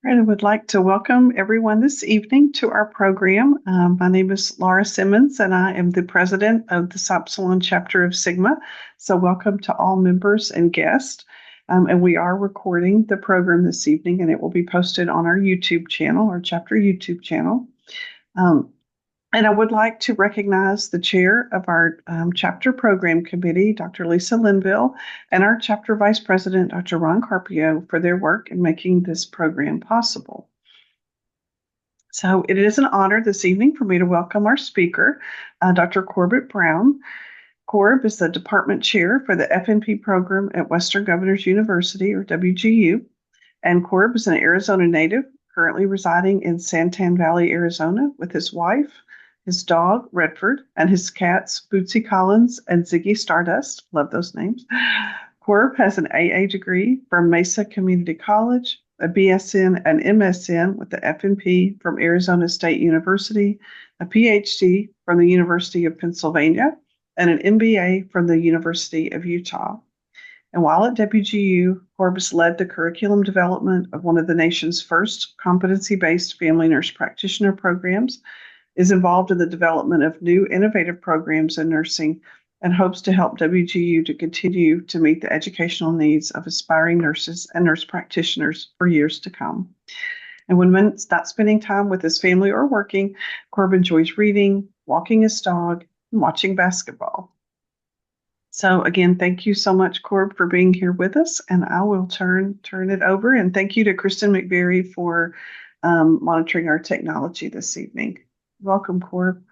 Right, I would like to welcome everyone this evening to our program. My name is Laura Simmons, and I am the president of the Psi Upsilon chapter of Sigma. So, welcome to all members and guests. And we are recording the program this evening, and it will be posted on our YouTube channel, our chapter YouTube channel. Um, and I would like to recognize the chair of our chapter program committee, Dr. Lisa Linville, and our chapter vice president, Dr. Ron Carpio, for their work in making this program possible. So it is an honor this evening for me to welcome our speaker, Dr. Corbett Brown. Corb is the department chair for the FNP program at Western Governors University, or WGU. And Corb is an Arizona native, currently residing in Santan Valley, Arizona, with his wife, his dog, Redford, and his cats, Bootsy Collins and Ziggy Stardust. Love those names. Corb has an AA degree from Mesa Community College, a BSN and MSN with the FNP from Arizona State University, a PhD from the University of Pennsylvania, and an MBA from the University of Utah. And while at WGU, Corbus led the curriculum development of one of the nation's first competency-based family nurse practitioner programs, is involved in the development of new innovative programs in nursing, and hopes to help WGU to continue to meet the educational needs of aspiring nurses and nurse practitioners for years to come. And when Vince's not spending time with his family or working, Corb enjoys reading, walking his dog, and watching basketball. So again, thank you so much, Corb, for being here with us, and I will turn it over. And thank you to Kristen McVeary for monitoring our technology this evening. Welcome, Corb.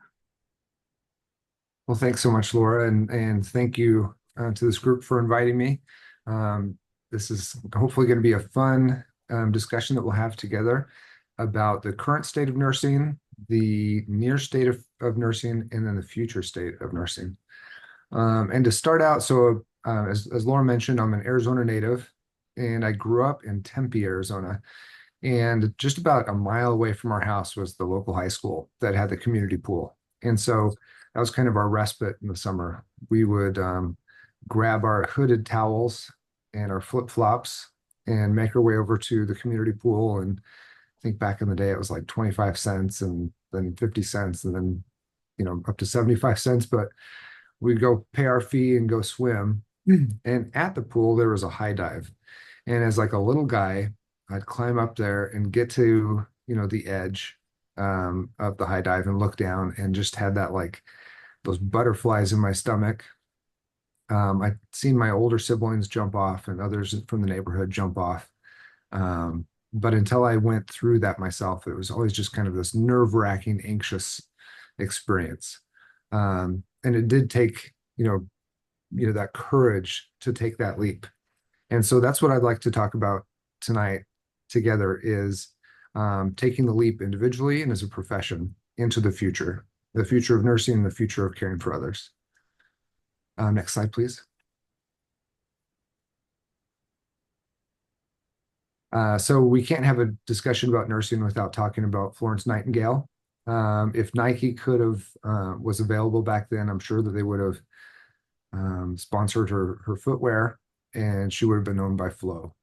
Well, thanks so much, Laura, and thank you to this group for inviting me. This is hopefully going to be a fun discussion that we'll have together about the current state of nursing, the near state of nursing, and then the future state of nursing. And to start out, so as Laura mentioned, I'm an Arizona native, and I grew up in Tempe, Arizona. And just about a mile away from our house was the local high school that had the community pool. And so that was kind of our respite in the summer. We would grab our hooded towels and our flip-flops and make our way over to the community pool. And I think back in the day, it was like 25 cents and then 50 cents and then, up to 75 cents. But we'd go pay our fee and go swim. And at the pool, there was a high dive. And as like a little guy, I'd climb up there and get to, the edge of the high dive and look down and just had that like those butterflies in my stomach. I'd seen my older siblings jump off and others from the neighborhood jump off. But until I went through that myself, it was always just kind of this nerve-wracking, anxious experience. And it did take, that courage to take that leap. And so that's what I'd like to talk about tonight together is taking the leap individually and as a profession into the future of nursing and the future of caring for others. Next slide, please. So we can't have a discussion about nursing without talking about Florence Nightingale. If Nike was available back then, I'm sure that they would have sponsored her footwear, and she would have been known by Flo.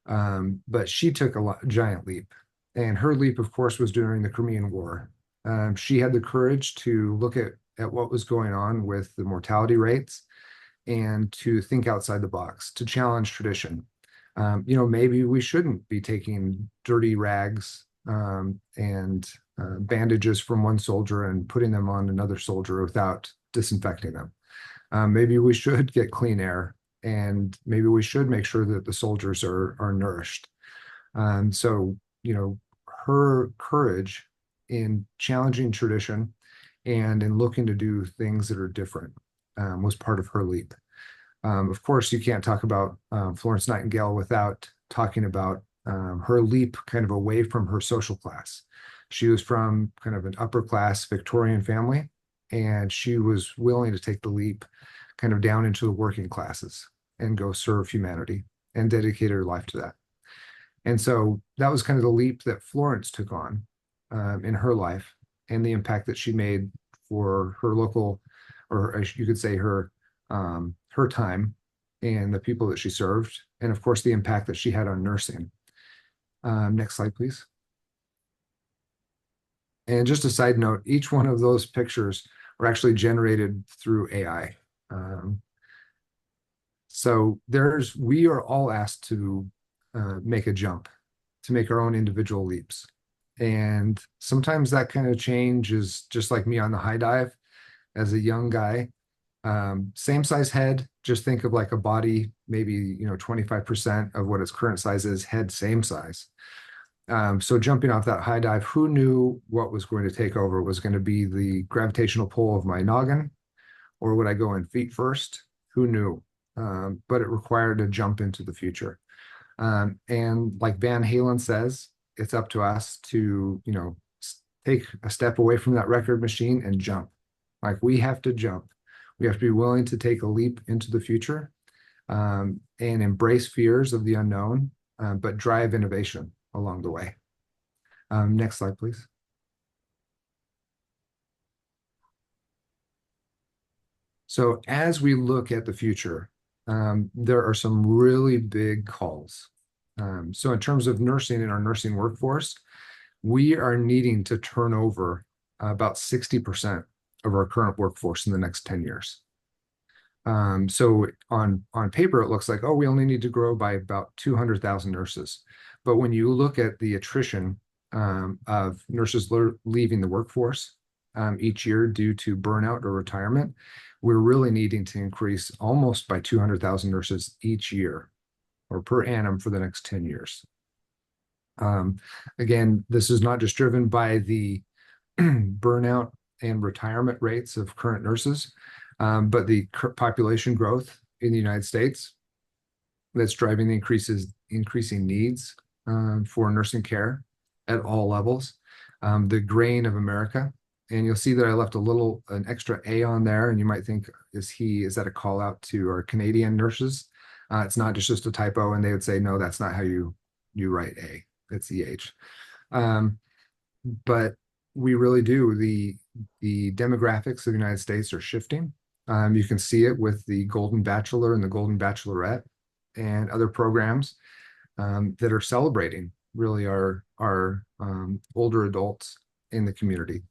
But she took a giant leap, and her leap, of course, was during the Crimean War. She had the courage to look at what was going on with the mortality rates and to think outside the box, to challenge tradition. Maybe we shouldn't be taking dirty rags and bandages from one soldier and putting them on another soldier without disinfecting them. Maybe we should get clean air, and maybe we should make sure that the soldiers are nourished. So, her courage in challenging tradition and in looking to do things that are different was part of her leap. Of course, you can't talk about Florence Nightingale without talking about her leap kind of away from her social class. She was from kind of an upper class Victorian family, and she was willing to take the leap kind of down into the working classes and go serve humanity and dedicate her life to that. And so that was kind of the leap that Florence took on in her life and the impact that she made for her local, or as you could say, her time and the people that she served, and of course the impact that she had on nursing. Next slide, please. And just a side note, each one of those pictures were actually generated through AI. So we are all asked to make a jump, to make our own individual leaps. And sometimes that kind of change is just like me on the high dive as a young guy. Same size head, just think of like a body, maybe 25% of what its current size is, head same size. So jumping off that high dive, who knew what was going to take over? Was going to be the gravitational pull of my noggin, or would I go in feet first? Who knew? But it required a jump into the future. And like Van Halen says, it's up to us to, take a step away from that record machine and jump. Like we have to jump. We have to be willing to take a leap into the future, and embrace fears of the unknown, but drive innovation along the way. Next slide, please. So as we look at the future, there are some really big calls. So in terms of nursing in our nursing workforce, we are needing to turn over about 60% of our current workforce in the next 10 years. So on paper, it looks like, oh, we only need to grow by about 200,000 nurses. But when you look at the attrition of nurses leaving the workforce each year due to burnout or retirement, we're really needing to increase almost by 200,000 nurses each year or per annum for the next 10 years. Again, this is not just driven by the burnout and retirement rates of current nurses, but the population growth in the United States that's driving the increasing needs for nursing care at all levels. The grain of America, and you'll see that I left an extra A on there, and you might think, is that a call out to our Canadian nurses? It's not just a typo, and they would say, no, that's not how you write A. It's EH. But we really do. The demographics of the United States are shifting. You can see it with the Golden Bachelor and the Golden Bachelorette and other programs that are celebrating really our older adults in the community.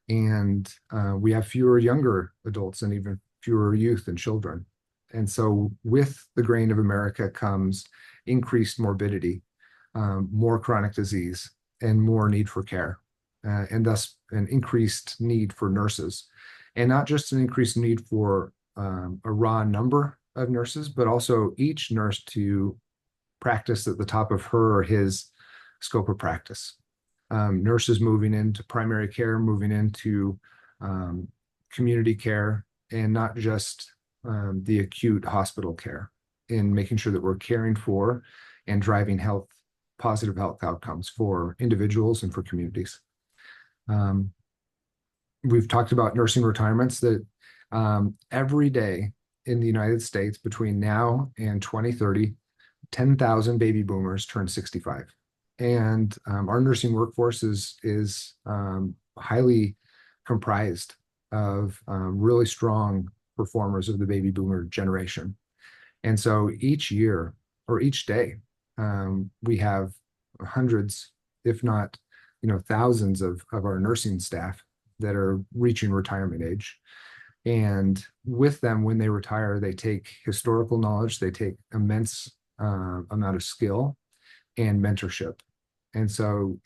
And we have fewer younger adults and even fewer youth and children. And so with the grain of America comes increased morbidity, more chronic disease, and more need for care, and thus an increased need for nurses. And not just an increased need for a raw number of nurses, but also each nurse to practice at the top of her or his scope of practice. Nurses moving into primary care, moving into community care, and not just the acute hospital care, in making sure that we're caring for and driving positive health outcomes for individuals and for communities. We've talked about nursing retirements, that every day in the United States between now and 2030, 10,000 baby boomers turn 65. And our nursing workforce is highly comprised of really strong performers of the baby boomer generation. And so each year or each day, we have hundreds, if not, thousands of our nursing staff that are reaching retirement age. And with them, when they retire, they take historical knowledge, they take immense amount of skill and mentorship. And so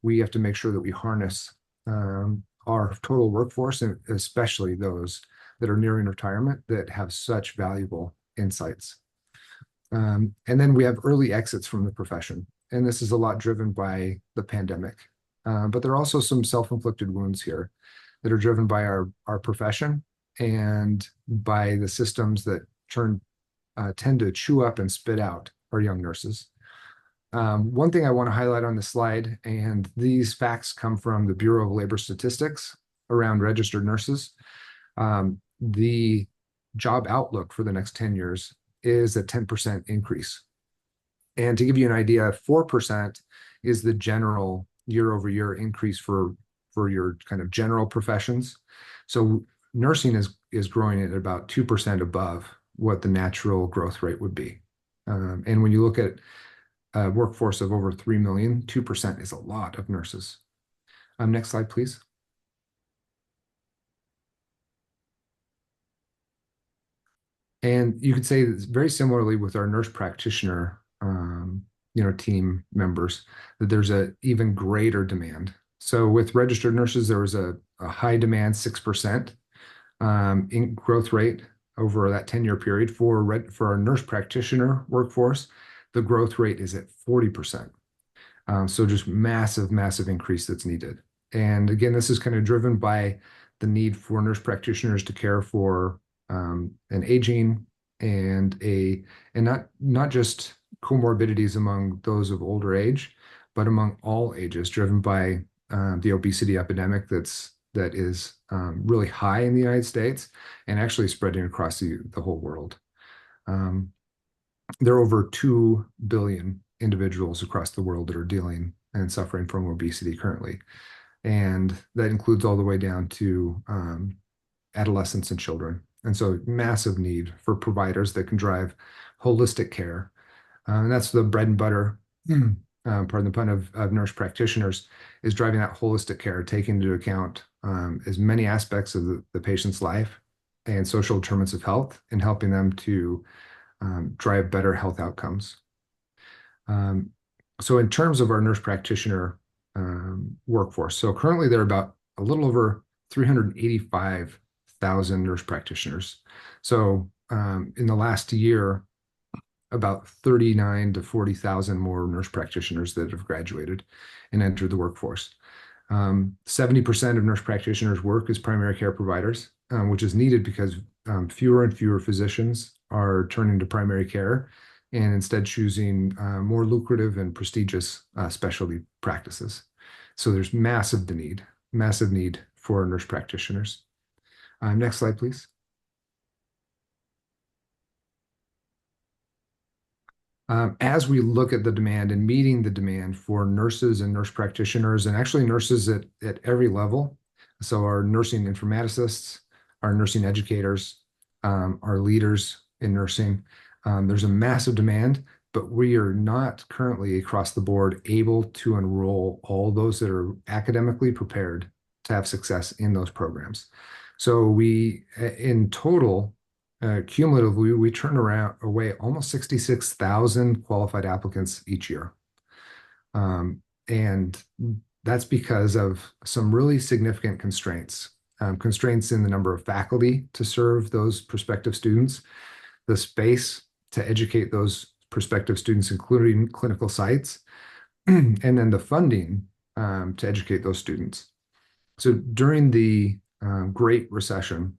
we have to make sure that we harness our total workforce, and especially those that are nearing retirement that have such valuable insights. And then we have early exits from the profession. And this is a lot driven by the pandemic. But there are also some self-inflicted wounds here that are driven by our profession and by the systems that tend to chew up and spit out our young nurses. One thing I want to highlight on this slide, and these facts come from the Bureau of Labor Statistics around registered nurses. The job outlook for the next 10 years is a 10% increase. And to give you an idea, 4% is the general year-over-year increase for your kind of general professions. So nursing is growing at about 2% above what the natural growth rate would be. And when you look at a workforce of over 3 million, 2% is a lot of nurses. Next slide, please. And you could say that very similarly with our nurse practitioner, team members, that there's a even greater demand. So with registered nurses, there was a high demand, 6% in growth rate over that 10-year period. For our nurse practitioner workforce, the growth rate is at 40%. So just massive, massive increase that's needed. And again, this is kind of driven by the need for nurse practitioners to care for an aging and not just comorbidities among those of older age, but among all ages, driven by the obesity epidemic that is really high in the United States and actually spreading across the whole world. There are over 2 billion individuals across the world that are dealing and suffering from obesity currently. And that includes all the way down to adolescents and children. And so massive need for providers that can drive holistic care. And that's the bread and butter, pardon the pun, of nurse practitioners, is driving that holistic care, taking into account as many aspects of the patient's life and social determinants of health and helping them to drive better health outcomes. So in terms of our nurse practitioner workforce, so currently there are about a little over 385,000 nurse practitioners. So in the last year, about 39 to 40,000 more nurse practitioners that have graduated and entered the workforce. 70% of nurse practitioners work as primary care providers, which is needed because fewer and fewer physicians are turning to primary care and instead choosing more lucrative and prestigious specialty practices. So there's massive need for nurse practitioners. Next slide, please. As we look at the demand and meeting the demand for nurses and nurse practitioners, and actually nurses at every level, so our nursing informaticists, our nursing educators, our leaders in nursing, there's a massive demand, but we are not currently across the board able to enroll all those that are academically prepared to have success in those programs. So we, in total, cumulatively, we turn away almost 66,000 qualified applicants each year. And that's because of some really significant constraints. Constraints in the number of faculty to serve those prospective students, the space to educate those prospective students, including clinical sites, and then the funding to educate those students. So during the Great Recession,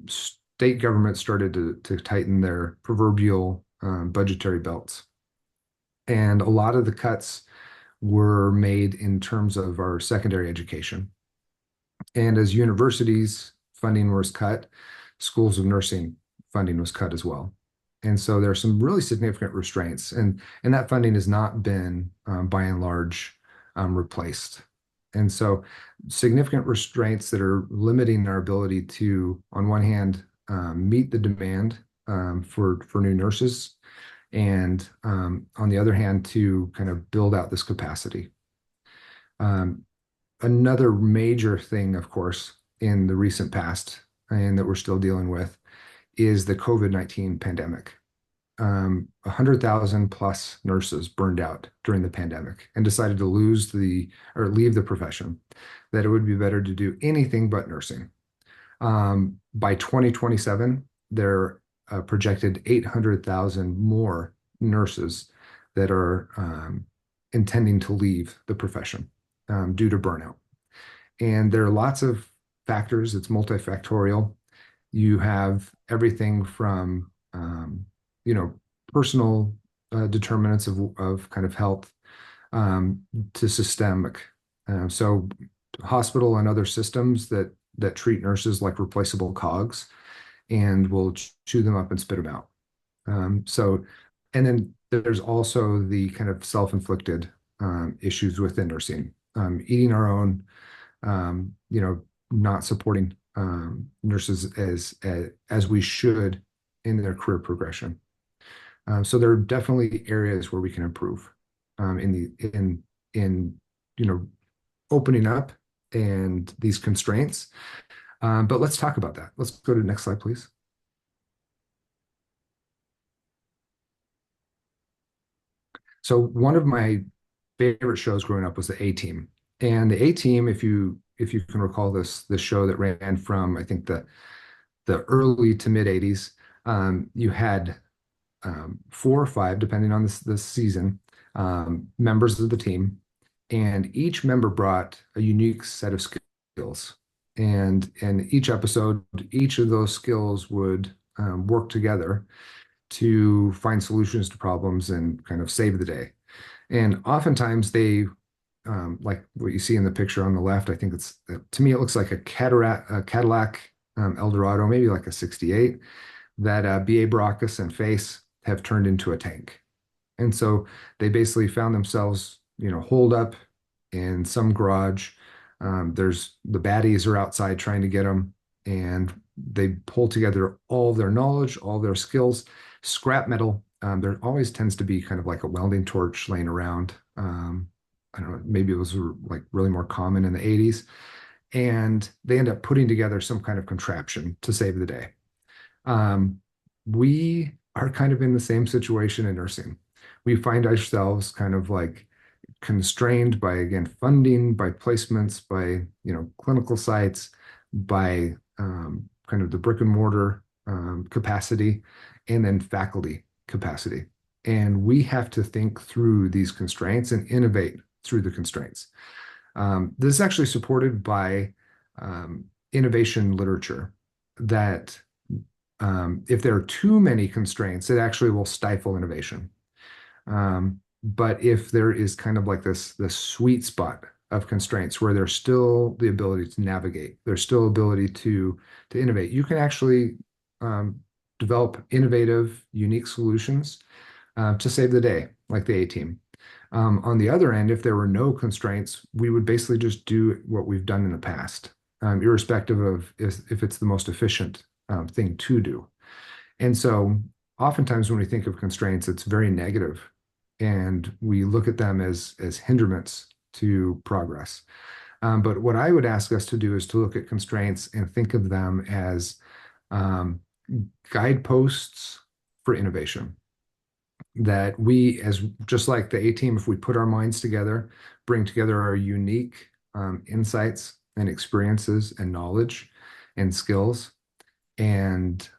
state governments started to tighten their proverbial budgetary belts. And a lot of the cuts were made in terms of our secondary education. And as universities funding was cut, schools of nursing funding was cut as well. And so there are some really significant restraints, and that funding has not been, by and large, replaced. And so significant restraints that are limiting our ability to, on one hand, meet the demand for new nurses, and on the other hand, to kind of build out this capacity. Another major thing, of course, in the recent past, and that we're still dealing with, is the COVID-19 pandemic. 100,000 plus nurses burned out during the pandemic and decided to leave the profession, that it would be better to do anything but nursing. By 2027, there are projected 800,000 more nurses that are intending to leave the profession due to burnout. And there are lots of factors. It's multifactorial. You have everything from personal determinants of kind of health to systemic. So hospital and other systems that treat nurses like replaceable cogs and will chew them up and spit them out. And then there's also the kind of self-inflicted issues within nursing, eating our own, not supporting nurses as we should in their career progression. So there are definitely areas where we can improve in you know opening up and these constraints. But let's talk about that. Let's go to the next slide, please. So one of my favorite shows growing up was the A Team. And the A Team, if you can recall this show that ran from I think the early to mid 80s, you had four or five, depending on this season, members of the team, and each member brought a unique set of skills. And in each episode, each of those skills would work together to find solutions to problems and kind of save the day. And oftentimes they, like what you see in the picture on the left, I think to me, it looks like a Cadillac Eldorado, maybe like a 68, that B.A. Baracus and Face have turned into a tank. And so they basically found themselves, holed up in some garage. There's the baddies are outside trying to get them, and they pull together all their knowledge, all their skills, scrap metal. There always tends to be kind of like a welding torch laying around. I don't know, maybe it was like really more common in the 80s. And they end up putting together some kind of contraption to save the day. Um, we are kind of in the same situation in nursing. We find ourselves kind of like constrained by, again, funding, by placements, by, clinical sites, by kind of the brick and mortar capacity, and then faculty capacity. And we have to think through these constraints and innovate through the constraints. This is actually supported by innovation literature that if there are too many constraints, it actually will stifle innovation. But if there is kind of like this sweet spot of constraints where there's still the ability to navigate, there's still ability to innovate, you can actually develop innovative, unique solutions to save the day, like the A Team. On the other end, if there were no constraints, we would basically just do what we've done in the past, irrespective of if it's the most efficient thing to do. And so oftentimes when we think of constraints, it's very negative, and we look at them as hindrance to progress. But what I would ask us to do is to look at constraints and think of them as guideposts for innovation. That we, as just like the A Team, if we put our minds together, bring together our unique insights and experiences and knowledge and skills, and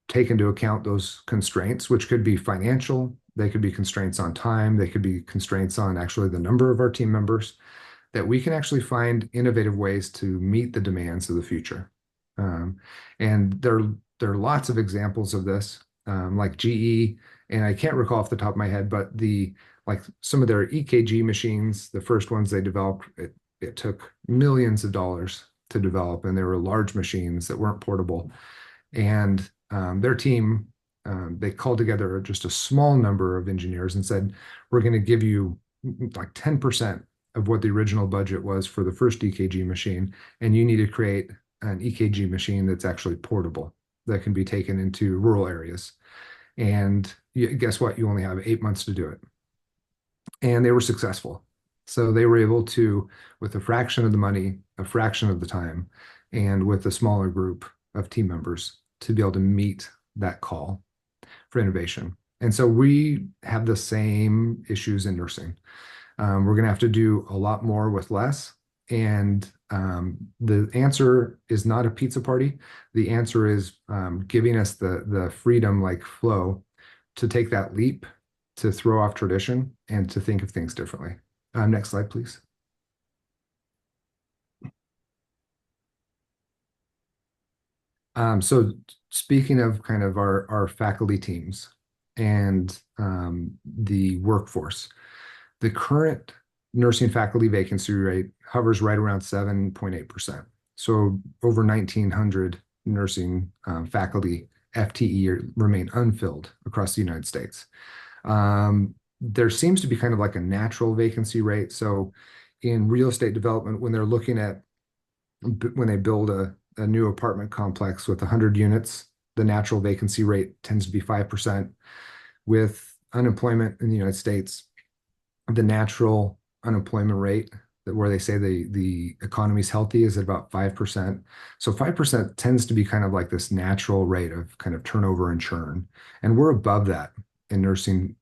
take into account those constraints, which could be financial, they could be constraints on time, they could be constraints on actually the number of our team members, that we can actually find innovative ways to meet the demands of the future. And there are lots of examples of this, like GE, and I can't recall off the top of my head, but like some of their EKG machines, the first ones they developed, it took millions of dollars to develop, and they were large machines that weren't portable. And their team, they called together just a small number of engineers and said, we're going to give you like 10% of what the original budget was for the first EKG machine, and you need to create an EKG machine that's actually portable, that can be taken into rural areas. And guess what? You only have 8 months to do it. And they were successful. So they were able to, with a fraction of the money, a fraction of the time, and with a smaller group of team members, to be able to meet that call for innovation. And so we have the same issues in nursing. We're going to have to do a lot more with less. And the answer is not a pizza party. The answer is giving us the freedom, like flow, to take that leap, to throw off tradition, and to think of things differently. Next slide, please. So speaking of kind of our faculty teams and the workforce, the current nursing faculty vacancy rate hovers right around 7.8%. So over 1,900 nursing faculty FTE remain unfilled across the United States. There seems to be kind of like a natural vacancy rate. So in real estate development, when they're looking at when they build a new apartment complex with 100 units, the natural vacancy rate tends to be 5%. With unemployment in the United States, the natural unemployment rate, where they say the economy's healthy, is at about 5%. So 5% tends to be kind of like this natural rate of kind of turnover and churn. And we're above that in nursing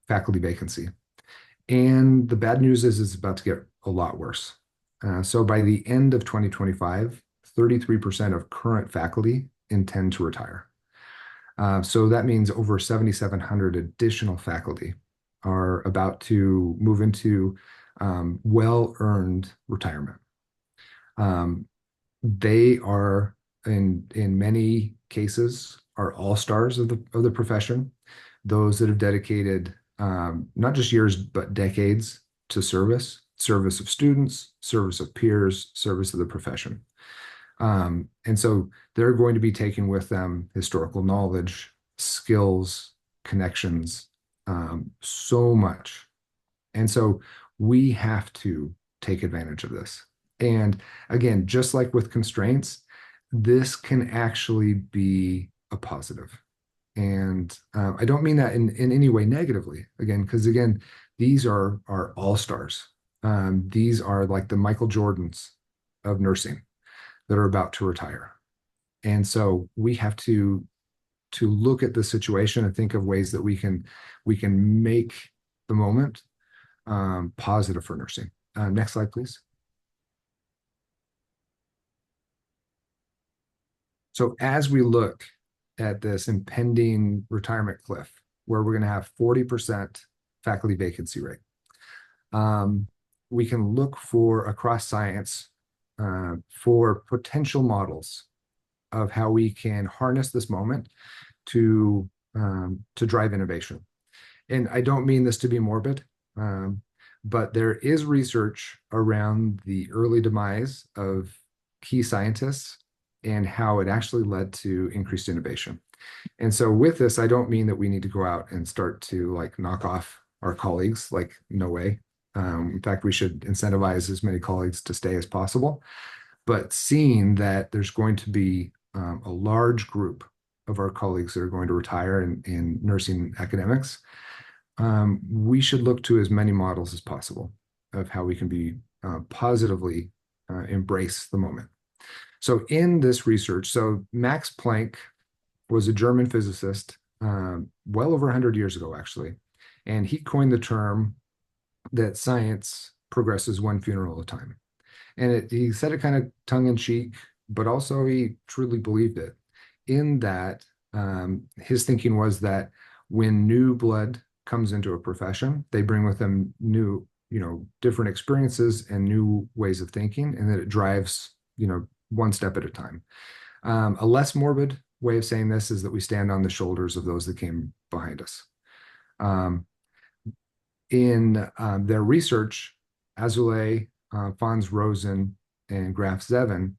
faculty vacancy. And the bad news is it's about to get a lot worse. So by the end of 2025, 33% of current faculty intend to retire. So that means over 7,700 additional faculty are about to move into well-earned retirement. They are, in many cases, are all-stars of the profession, those that have dedicated not just years, but decades to service of students, service of peers, service of the profession. And so they're going to be taking with them historical knowledge, skills, connections, so much. And so we have to take advantage of this. And again, just like with constraints, this can actually be a positive. And I don't mean that in any way negatively, again, because again, these are all stars. These are like the Michael Jordans of nursing that are about to retire. And so we have to look at the situation and think of ways that we can make the moment positive for nursing. Next slide, please. So as we look at this impending retirement cliff, where we're going to have 40% faculty vacancy rate, we can look for across science for potential models of how we can harness this moment to drive innovation. And I don't mean this to be morbid, but there is research around the early demise of key scientists and how it actually led to increased innovation. And so with this, I don't mean that we need to go out and start to like knock off our colleagues, like no way. In fact, we should incentivize as many colleagues to stay as possible. But seeing that there's going to be a large group of our colleagues that are going to retire in nursing academics, we should look to as many models as possible of how we can be positively embrace the moment. So in this research, so Max Planck was a German physicist well over 100 years ago, actually. And he coined the term that science progresses one funeral at a time. And he said it kind of tongue in cheek, but also he truly believed it. In that, his thinking was that when new blood comes into a profession, they bring with them new, different experiences and new ways of thinking, and that it drives, one step at a time. A less morbid way of saying this is that we stand on the shoulders of those that came behind us. In their research, Azoulay, Fons Rosen, and Graf Zeven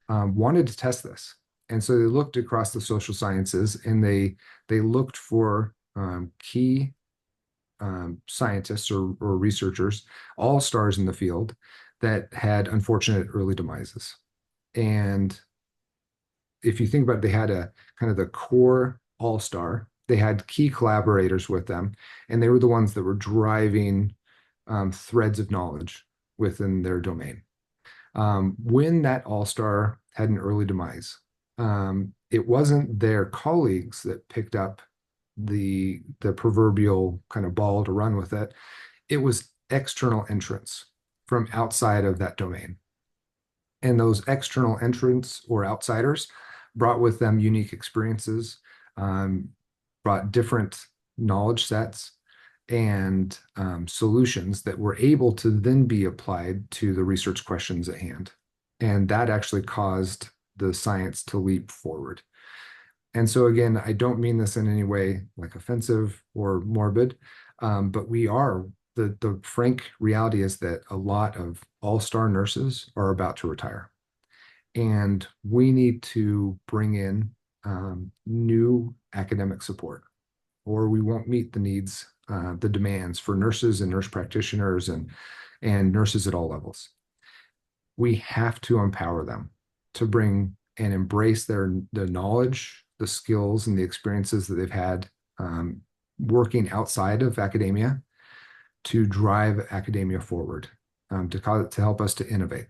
wanted to test this. And so they looked across the social sciences, and they looked for key scientists or researchers, all stars in the field, that had unfortunate early demises. And if you think about it, they had a kind of the core all-star. They had key collaborators with them, and they were the ones that were driving threads of knowledge within their domain. When that all-star had an early demise, it wasn't their colleagues that picked up the proverbial kind of ball to run with it. It was external entrants from outside of that domain. And those external entrants or outsiders brought with them unique experiences, brought different knowledge sets and solutions that were able to then be applied to the research questions at hand. And that actually caused the science to leap forward. And so again, I don't mean this in any way like offensive or morbid, but the frank reality is that a lot of all-star nurses are about to retire. And we need to bring in new academic support, or we won't meet the needs, the demands for nurses and nurse practitioners and nurses at all levels. We have to empower them to bring and embrace the knowledge, the skills and the experiences that they've had working outside of academia to drive academia forward, to help us to innovate.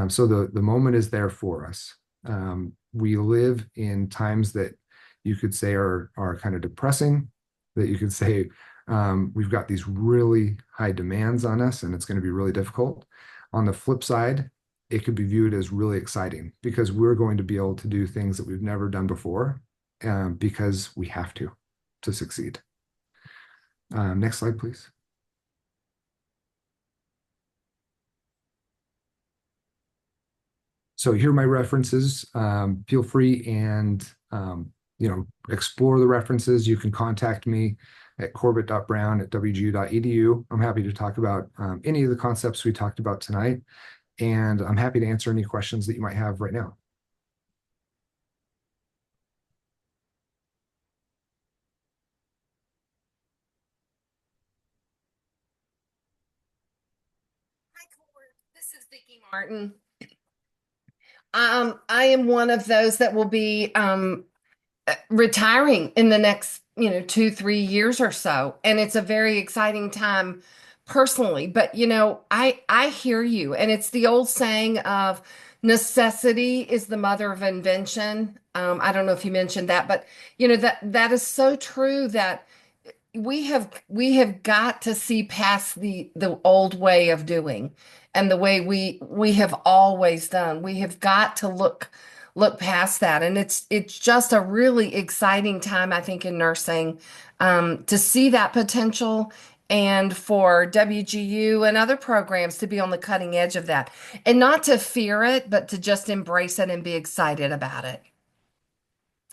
So the moment is there for us. We live in times that you could say are kind of depressing, that you could say we've got these really high demands on us and it's going to be really difficult. On the flip side, it could be viewed as really exciting because we're going to be able to do things that we've never done before because we have to succeed. Next slide, please. So here are my references. Feel free and explore the references. You can contact me at corbett.brown@wgu.edu. I'm happy to talk about any of the concepts we talked about tonight, and I'm happy to answer any questions that you might have right now. Hi, Corbett. This is Vicki Martin. I am one of those that will be retiring in the next, 2, 3 years or so. And it's a very exciting time personally. But, I hear you. And it's the old saying of necessity is the mother of invention. I don't know if you mentioned that, but, that is so true that we have got to see past the old way of doing and the way we have always done. We have got to look past that, and it's just a really exciting time, I think, in nursing, to see that potential and for WGU and other programs to be on the cutting edge of that, and not to fear it, but to just embrace it and be excited about it.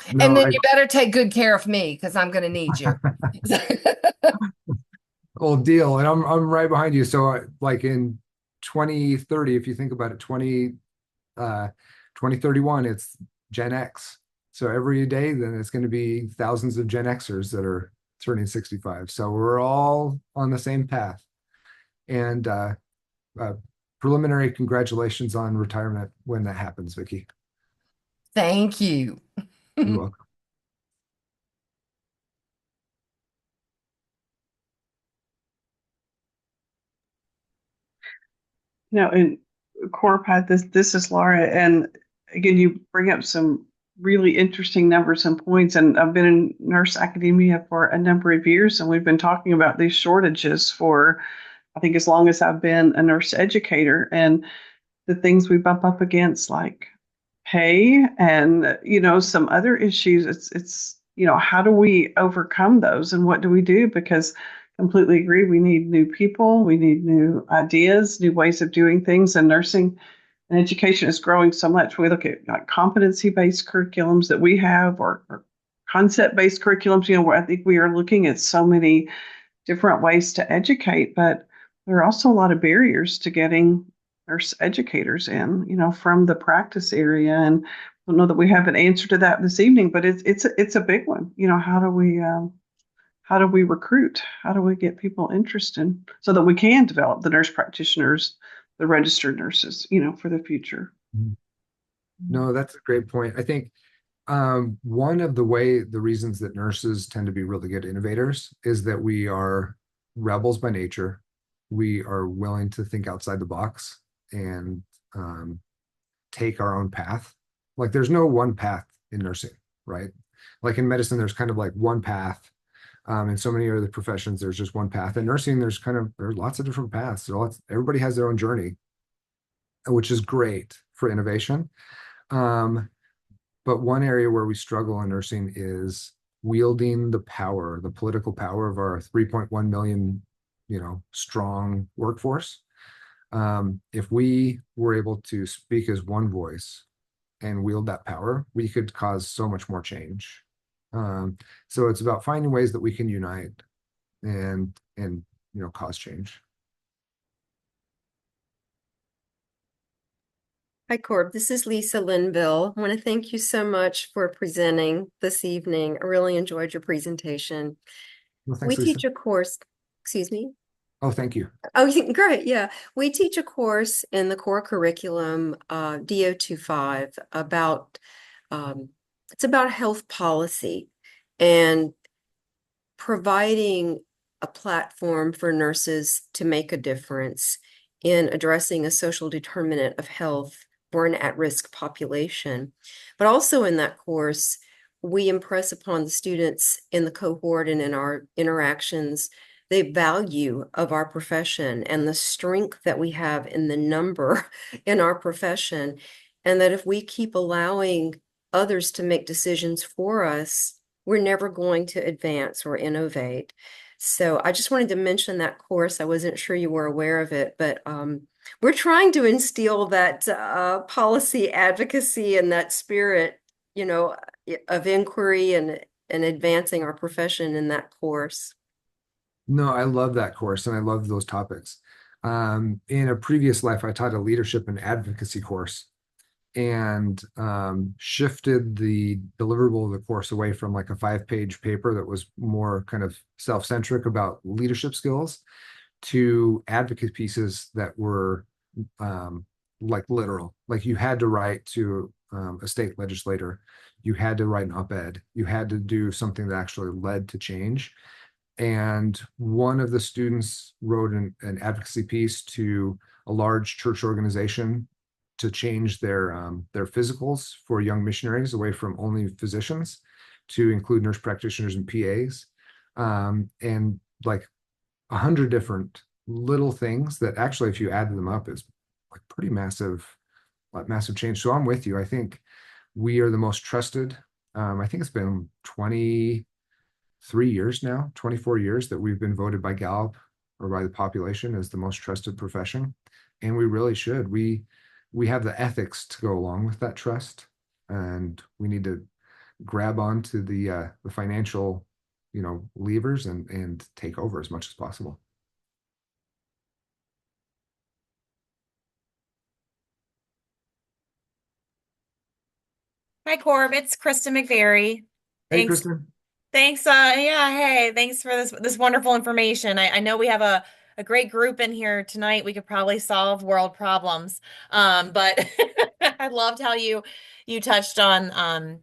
And No, then you better take good care of me because I'm going to need you. old deal, and I'm right behind you. So like in 2030, if you think about it, 2031, it's Gen X. So every day, then it's going to be thousands of Gen Xers that are turning 65. So we're all on the same path. And preliminary congratulations on retirement when that happens, Vicki. Thank you. You're welcome. And Corp had this is Laura, and again, you bring up some really interesting numbers and points. And I've been in nurse academia for a number of years, and we've been talking about these shortages for, I think, as long as I've been a nurse educator, and the things we bump up against, like pay and some other issues. It's how do we overcome those, and what do we do? Because completely agree, we need new people, we need new ideas, new ways of doing things, and nursing and education is growing so much. We look at like competency-based curriculums that we have, or concept-based curriculums, where I think we are looking at so many different ways to educate, but there are also a lot of barriers to getting nurse educators in, from the practice area. And I don't know that we have an answer to that this evening, but it's a big one. How do we recruit? How do we get people interested so that we can develop the nurse practitioners, the registered nurses, for the future? No, that's a great point. I think one of the reasons that nurses tend to be really good innovators is that we are rebels by nature. We are willing to think outside the box and take our own path. Like there's no one path in nursing, right? Like in medicine, there's kind of like one path. In so many other professions, there's just one path. In nursing, there's lots of different paths. So everybody has their own journey, which is great for innovation. But one area where we struggle in nursing is wielding the power, the political power of our 3.1 million, strong workforce. If we were able to speak as one voice and wield that power, we could cause so much more change. So it's about finding ways that we can unite and cause change. Hi, Corb. This is Lisa Linville. I want to thank you so much for presenting this evening. I really enjoyed your presentation. Well, thanks, Lisa. Teach a course, excuse me. Oh, thank you. Oh, great. Yeah. We teach a course in the core curriculum, DO25, about It's about health policy and providing a platform for nurses to make a difference in addressing a social determinant of health for an at-risk population. But also in that course, we impress upon the students in the cohort and in our interactions the value of our profession and the strength that we have in the number in our profession, and that if we keep allowing others to make decisions for us, we're never going to advance or innovate. So I just wanted to mention that course. I wasn't sure you were aware of it, but we're trying to instill that policy advocacy and that spirit, of inquiry and advancing our profession in that course. No, I love that course and I love those topics. In a previous life, I taught a leadership and advocacy course and shifted the deliverable of the course away from like a 5-page paper that was more kind of self-centric about leadership skills to advocate pieces that were like literal. Like you had to write to a state legislator, you had to write an op-ed, you had to do something that actually led to change. And one of the students wrote an advocacy piece to a large church organization to change their physicals for young missionaries away from only physicians to include nurse practitioners and PAs, and like 100 different little things that actually, if you add them up, is like pretty massive, like massive change. So I'm with you. I think we are the most trusted. I think it's been 23 years now, 24 years that we've been voted by Gallup or by the population as the most trusted profession. And we really should. We have the ethics to go along with that trust. And we need to grab onto the financial, levers and take over as much as possible. Hi, Corb. It's Krista McVeary. Hey, Thanks. Kristen. Thanks. Yeah. Hey, thanks for this wonderful information. I know we have a great group in here tonight. We could probably solve world problems. But I loved how you touched on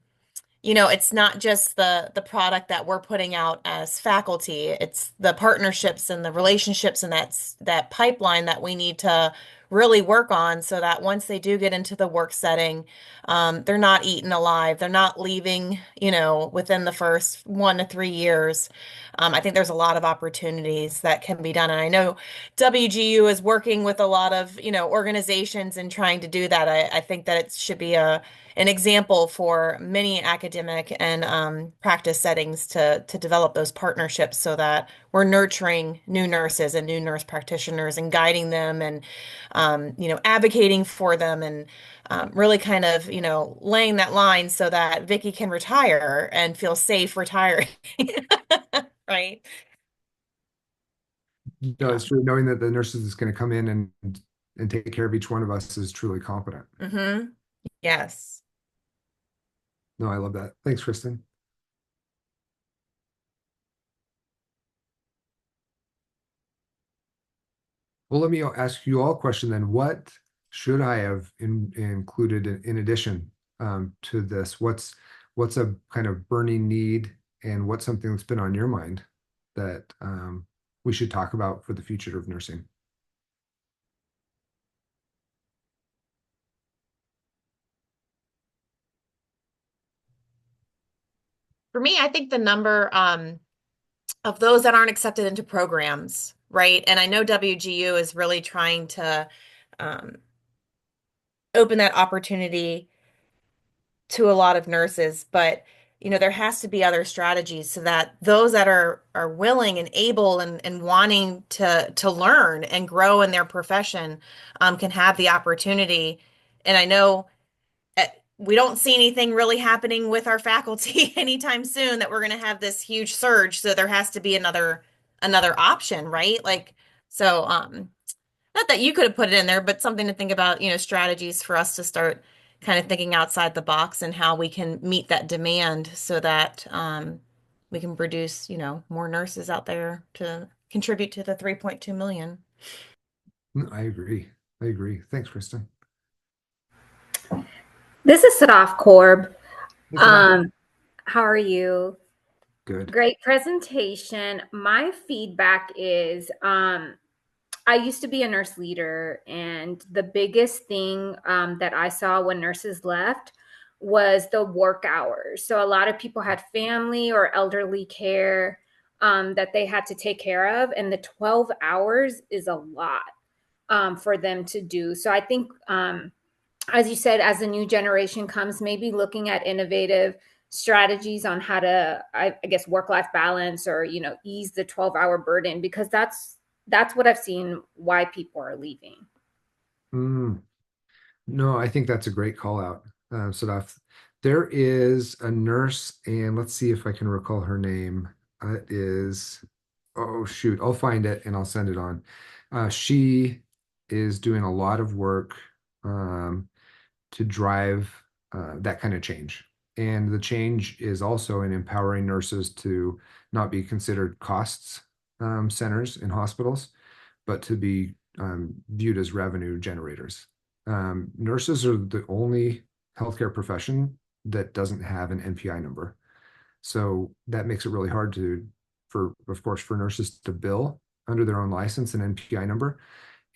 it's not just the product that we're putting out as faculty. It's the partnerships and the relationships and that pipeline that we need to really work on so that once they do get into the work setting, they're not eaten alive. They're not leaving, within the first 1 to 3 years. I think there's a lot of opportunities that can be done. And I know WGU is working with a lot of, organizations and trying to do that. I think that it should be an example for many academic and practice settings to develop those partnerships so that we're nurturing new nurses and new nurse practitioners and guiding them and advocating for them and really kind of laying that line so that Vicky can retire and feel safe retiring. Right? No, it's true. Knowing that the nurses is going to come in and take care of each one of us is truly competent. Mm-hmm. Yes. No, I love that. Thanks, Kristen. Well, let me ask you all a question then. What should I have included in addition to this? What's a kind of burning need and what's something that's been on your mind that we should talk about for the future of nursing? For me, I think the number of those that aren't accepted into programs, right? And I know WGU is really trying to um, open that opportunity to a lot of nurses, but there has to be other strategies so that those that are willing and able and wanting to learn and grow in their profession can have the opportunity. And I know we don't see anything really happening with our faculty anytime soon that we're going to have this huge surge. So there has to be another option, right? Like, so not that you could have put it in there, but something to think about, strategies for us to start kind of thinking outside the box and how we can meet that demand so that we can produce, more nurses out there to contribute to the 3.2 million. I agree. I agree. Thanks, Kristen. This is Sadaf Korb. Hey, Samantha. How are you? Good. Great presentation. My feedback is I used to be a nurse leader, and the biggest thing that I saw when nurses left was the work hours. So a lot of people had family or elderly care that they had to take care of, and the 12 hours is a lot for them to do. So I think as you said, as the new generation comes, maybe looking at innovative strategies on how to, I guess, work-life balance or, ease the 12-hour burden, because that's what I've seen why people are leaving. Mm, no, I think that's a great call out, Sadaf. There is a nurse, and let's see if I can recall her name. It is, oh shoot, I'll find it and I'll send it on. She is doing a lot of work to drive that kind of change. And the change is also in empowering nurses to not be considered costs centers in hospitals, but to be viewed as revenue generators. Nurses are the only healthcare profession that doesn't have an NPI number. So that makes it really hard of course, for nurses to bill under their own license and NPI number.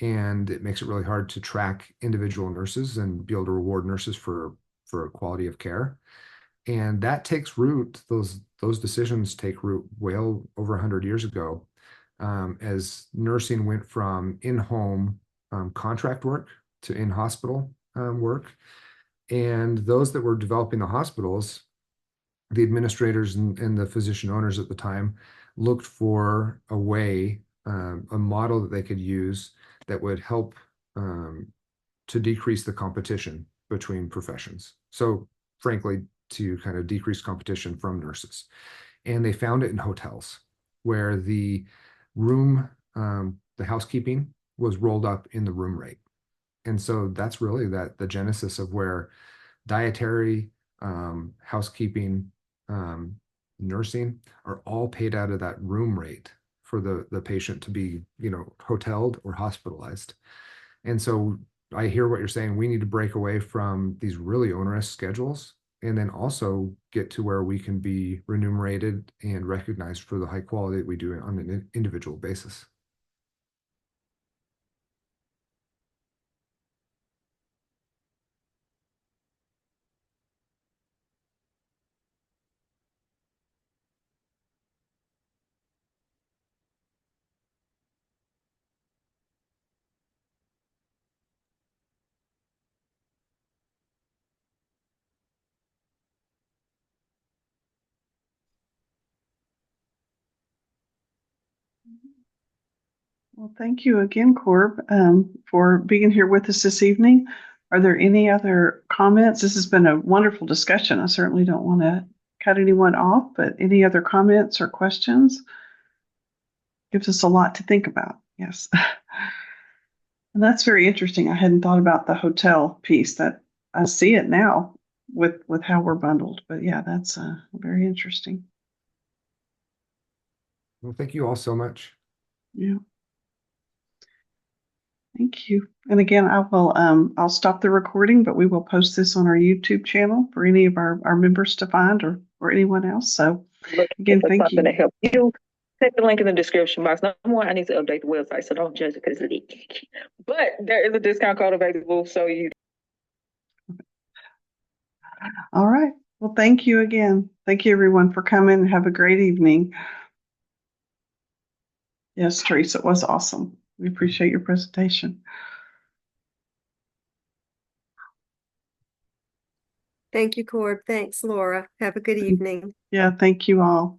And it makes it really hard to track individual nurses and be able to reward nurses for quality of care. And that takes root, those decisions take root well over 100 years ago, as nursing went from in-home contract work to in-hospital work. And those that were developing the hospitals, the administrators and the physician owners at the time, looked for a way, a model that they could use that would help to decrease the competition between professions. So, frankly, to kind of decrease competition from nurses. And they found it in hotels where the room, the housekeeping was rolled up in the room rate. And so that's really the genesis of where dietary, housekeeping, nursing are all paid out of that room rate for the patient to be, hoteled or hospitalized. And so I hear what you're saying. We need to break away from these really onerous schedules and then also get to where we can be remunerated and recognized for the high quality that we do on an individual basis. Well, thank you again, Corb, for being here with us this evening. Are there any other comments? This has been a wonderful discussion. I certainly don't want to cut anyone off, but any other comments or questions? Gives us a lot to think about. Yes. And that's very interesting. I hadn't thought about the hotel piece. That I see it now with how we're bundled. But yeah, that's very interesting. Well, thank you all so much. Yeah. Thank you. And again, I'll stop the recording, but we will post this on our YouTube channel for any of our members to find or anyone else. So again, thank you. To help you. Check the link in the description box. Number one, I need to update the website, so don't judge it because it's leaky. But there is a discount code available, so you. All right. Well, thank you again. Thank you everyone for coming. Have a great evening. Yes, Teresa, it was awesome. We appreciate your presentation. Thank you, Corb. Thanks, Laura. Have a good evening. Yeah, thank you all.